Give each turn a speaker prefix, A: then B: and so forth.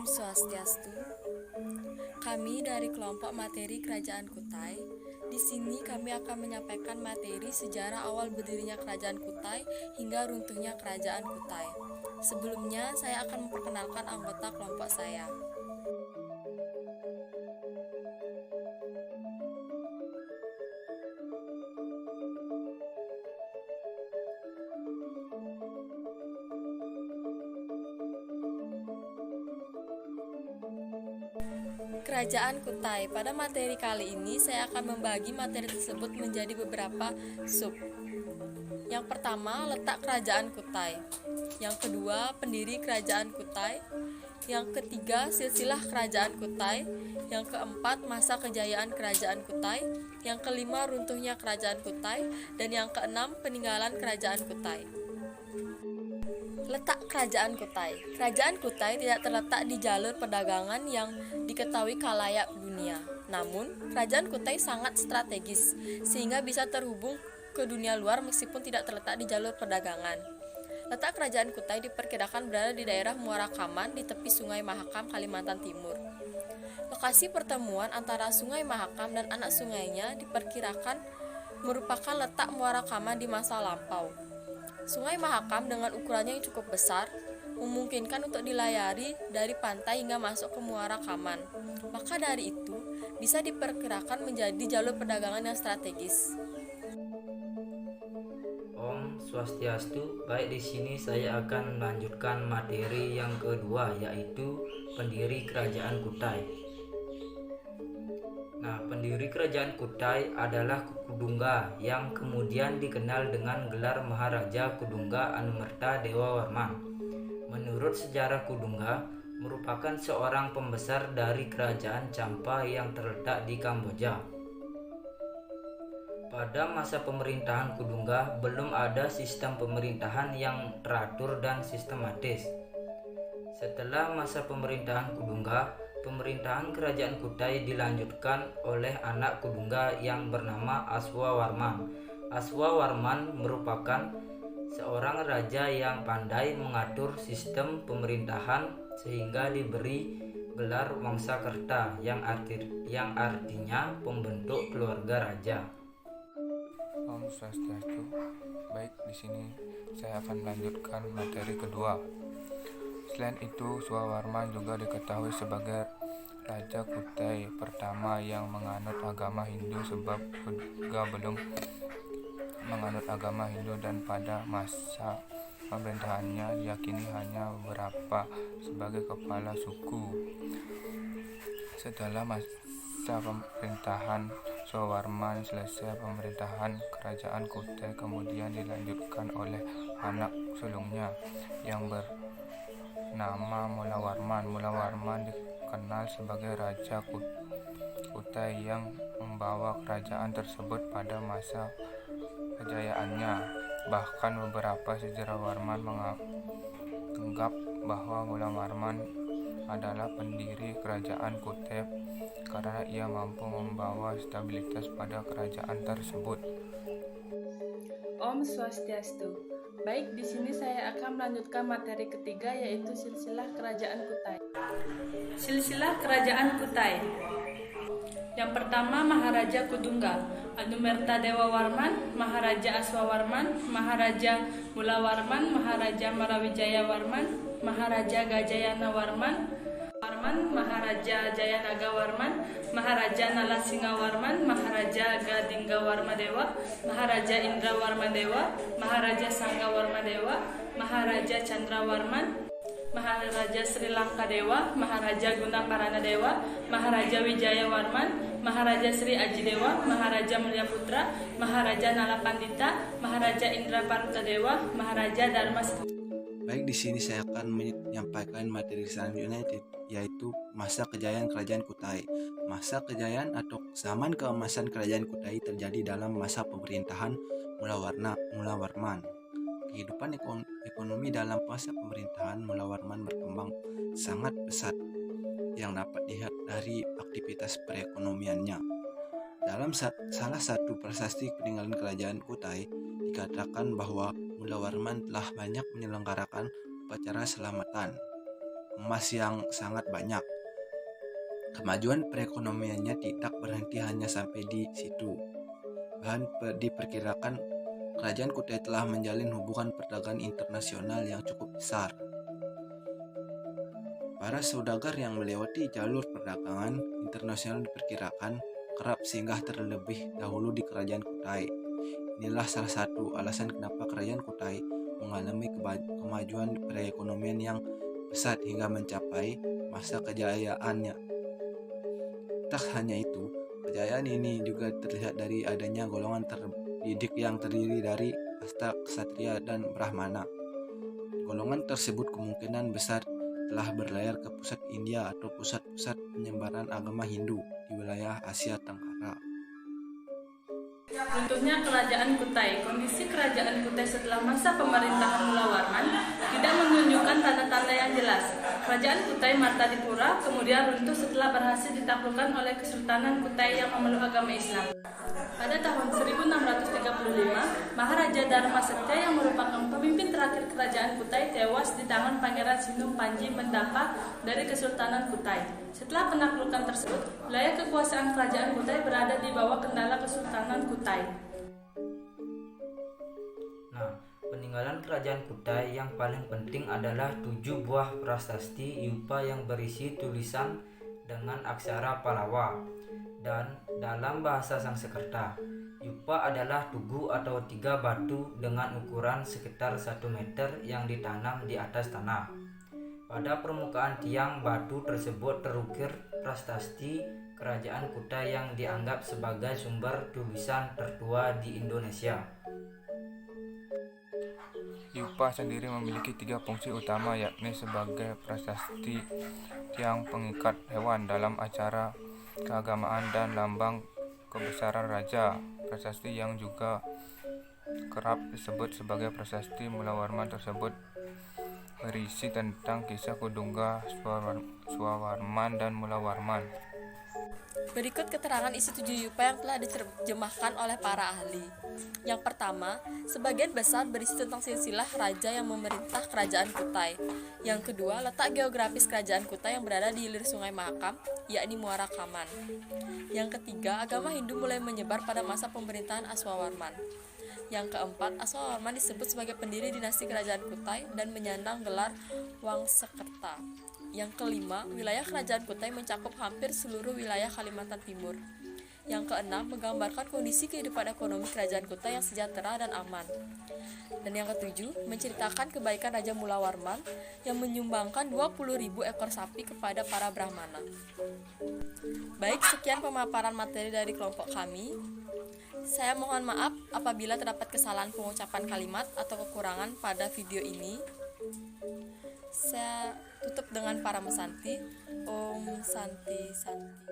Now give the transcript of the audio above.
A: Swastiastu. Kami dari kelompok materi Kerajaan Kutai. Di sini kami akan menyampaikan materi sejarah awal berdirinya Kerajaan Kutai hingga runtuhnya Kerajaan Kutai. Sebelumnya, saya akan memperkenalkan anggota kelompok saya. Kerajaan Kutai. Pada materi kali ini saya akan membagi materi tersebut menjadi beberapa sub. Yang pertama, letak Kerajaan Kutai. Yang kedua, pendiri Kerajaan Kutai. Yang ketiga, silsilah Kerajaan Kutai. Yang keempat, masa kejayaan Kerajaan Kutai. Yang kelima, runtuhnya Kerajaan Kutai. Dan yang keenam, peninggalan Kerajaan Kutai. Letak Kerajaan Kutai. Kerajaan Kutai tidak terletak di jalur perdagangan yang diketahui khalayak dunia. Namun, Kerajaan Kutai sangat strategis, sehingga bisa terhubung ke dunia luar meskipun tidak terletak di jalur perdagangan. Letak Kerajaan Kutai diperkirakan berada di daerah Muara Kaman di tepi Sungai Mahakam, Kalimantan Timur. Lokasi pertemuan antara Sungai Mahakam dan anak sungainya diperkirakan merupakan letak Muara Kaman di masa lampau. Sungai Mahakam dengan ukurannya yang cukup besar memungkinkan untuk dilayari dari pantai hingga masuk ke Muara Kaman. Maka dari itu, bisa diperkirakan menjadi jalur perdagangan yang strategis.
B: Om Swastiastu. Baik, di sini saya akan melanjutkan materi yang kedua, yaitu pendiri Kerajaan Kutai. Nah, pendiri Kerajaan Kutai adalah Kudungga yang kemudian dikenal dengan gelar Maharaja Kudungga Anumerta Dewa Warman. Menurut sejarah, Kudungga merupakan seorang pembesar dari Kerajaan Champa yang terletak di Kamboja. Pada masa pemerintahan Kudungga belum ada sistem pemerintahan yang teratur dan sistematis. Setelah masa pemerintahan Kudungga, pemerintahan Kerajaan Kutai dilanjutkan oleh anak Kudungga yang bernama Aswawarman. Aswawarman merupakan seorang raja yang pandai mengatur sistem pemerintahan sehingga diberi gelar Wangsakerta yang artinya pembentuk keluarga raja.
C: Om Swastiastu. Baik, di sini saya akan melanjutkan materi kedua. Selain itu, Swawarman juga diketahui sebagai Raja Kutai pertama yang menganut agama Hindu, sebab juga belum menganut agama Hindu dan pada masa pemerintahannya diyakini hanya beberapa sebagai kepala suku. Setelah masa pemerintahan Swawarman selesai, pemerintahan Kerajaan Kutai kemudian dilanjutkan oleh anak sulungnya yang bernama Mulawarman. Mulawarman dikenal sebagai Raja Kutai yang membawa kerajaan tersebut pada masa kejayaannya. Bahkan beberapa sejarawan menganggap bahwa Mulawarman adalah pendiri Kerajaan Kutai karena ia mampu membawa stabilitas pada kerajaan tersebut.
D: Om Swastiastu. Baik, di sini saya akan melanjutkan materi ketiga, yaitu silsilah Kerajaan Kutai. Silsilah Kerajaan Kutai. Yang pertama, Maharaja Kudungga Anumerta Dewa Warman, Maharaja Aswawarman, Maharaja Mulawarman, Maharaja Marawijaya Warman, Maharaja Gajayana Warman, Maharaja Jayanaga Warman, Maharaja Nalasinga Warman, Maharaja Gadingga Warmadewa, Maharaja Indra Warmadewa, Maharaja Sangga Warmadewa, Maharaja Chandra Warman, Maharaja Sri Lanka Dewa, Maharaja Gunakarana Dewa, Maharaja Wijaya Warman, Maharaja Sri Aji Dewa, Maharaja Mulya Putra, Maharaja Nalapandita, Maharaja Indra Parta Dewa, Maharaja Dharma.
E: Baik, di sini saya akan menyampaikan materi selanjutnya, yaitu masa kejayaan Kerajaan Kutai. Masa kejayaan atau zaman keemasan Kerajaan Kutai terjadi dalam masa pemerintahan Mulawarman. Kehidupan ekonomi dalam masa pemerintahan Mulawarman berkembang sangat pesat yang dapat dilihat dari aktivitas perekonomiannya. Dalam salah satu prasasti peninggalan Kerajaan Kutai dikatakan bahwa Mulawarman telah banyak menyelenggarakan upacara selamatan. emas yang sangat banyak. Kemajuan perekonomiannya tidak berhenti hanya sampai di situ. Diperkirakan Kerajaan Kutai telah menjalin hubungan perdagangan internasional yang cukup besar. Para saudagar yang melewati jalur perdagangan internasional diperkirakan kerap singgah terlebih dahulu di Kerajaan Kutai. Inilah salah satu alasan kenapa Kerajaan Kutai mengalami kemajuan perekonomian yang pesat hingga mencapai masa kejayaannya. Tak hanya itu, kejayaan ini juga terlihat dari adanya golongan terdidik yang terdiri dari kasta ksatria dan brahmana. Golongan tersebut kemungkinan besar telah berlayar ke pusat India atau pusat-pusat penyebaran agama Hindu di wilayah Asia Tenggara.
D: Runtuhnya Kerajaan Kutai. Kondisi Kerajaan Kutai setelah masa pemerintahan Mula Warman tidak menunjukkan tanda-tanda yang jelas. Kerajaan Kutai Martadipura kemudian runtuh setelah berhasil ditaklukkan oleh Kesultanan Kutai yang memeluk agama Islam. Pada tahun 1635, Maharaja Dharma Setia yang merupakan pemimpin terakhir Kerajaan Kutai tewas di tangan Pangeran Sinum Panji Mendapa dari Kesultanan Kutai. Setelah penaklukan tersebut, wilayah kekuasaan Kerajaan Kutai berada di bawah kendala Kesultanan Kutai.
B: Nah, peninggalan Kerajaan Kutai yang paling penting adalah 7 buah prasasti Yupa yang berisi tulisan dengan aksara Palawa dan dalam bahasa Sanskerta. Yupa adalah tugu atau 3 batu dengan ukuran sekitar 1 meter yang ditanam di atas tanah. Pada permukaan tiang batu tersebut terukir prasasti Kerajaan Kutai yang dianggap sebagai sumber tulisan tertua di Indonesia.
C: Yupa sendiri memiliki 3 fungsi utama, yakni sebagai prasasti tiang pengikat hewan dalam acara keagamaan dan lambang kebesaran raja. Prasasti yang juga kerap disebut sebagai prasasti Mula Warman tersebut berisi tentang kisah Kudungga, Swawarman, dan Mula Warman.
A: Berikut keterangan isi 7 yupa yang telah diterjemahkan oleh para ahli. Yang pertama, sebagian besar berisi tentang silsilah raja yang memerintah Kerajaan Kutai. Yang kedua, letak geografis Kerajaan Kutai yang berada di hilir Sungai Mahakam, yakni Muara Kaman. Yang ketiga, agama Hindu mulai menyebar pada masa pemerintahan Aswawarman. Yang keempat, Aswawarman disebut sebagai pendiri dinasti Kerajaan Kutai dan menyandang gelar Wangsakerta. Yang kelima, wilayah Kerajaan Kutai mencakup hampir seluruh wilayah Kalimantan Timur. Yang keenam, menggambarkan kondisi kehidupan ekonomi Kerajaan Kutai yang sejahtera dan aman. Dan yang ketujuh, menceritakan kebaikan Raja Mula Warman yang menyumbangkan 20.000 ekor sapi kepada para Brahmana. Baik, sekian pemaparan materi dari kelompok kami. Saya mohon maaf apabila terdapat kesalahan pengucapan kalimat atau kekurangan pada video ini. Saya tutup dengan para mesanti. Om Santi Santi.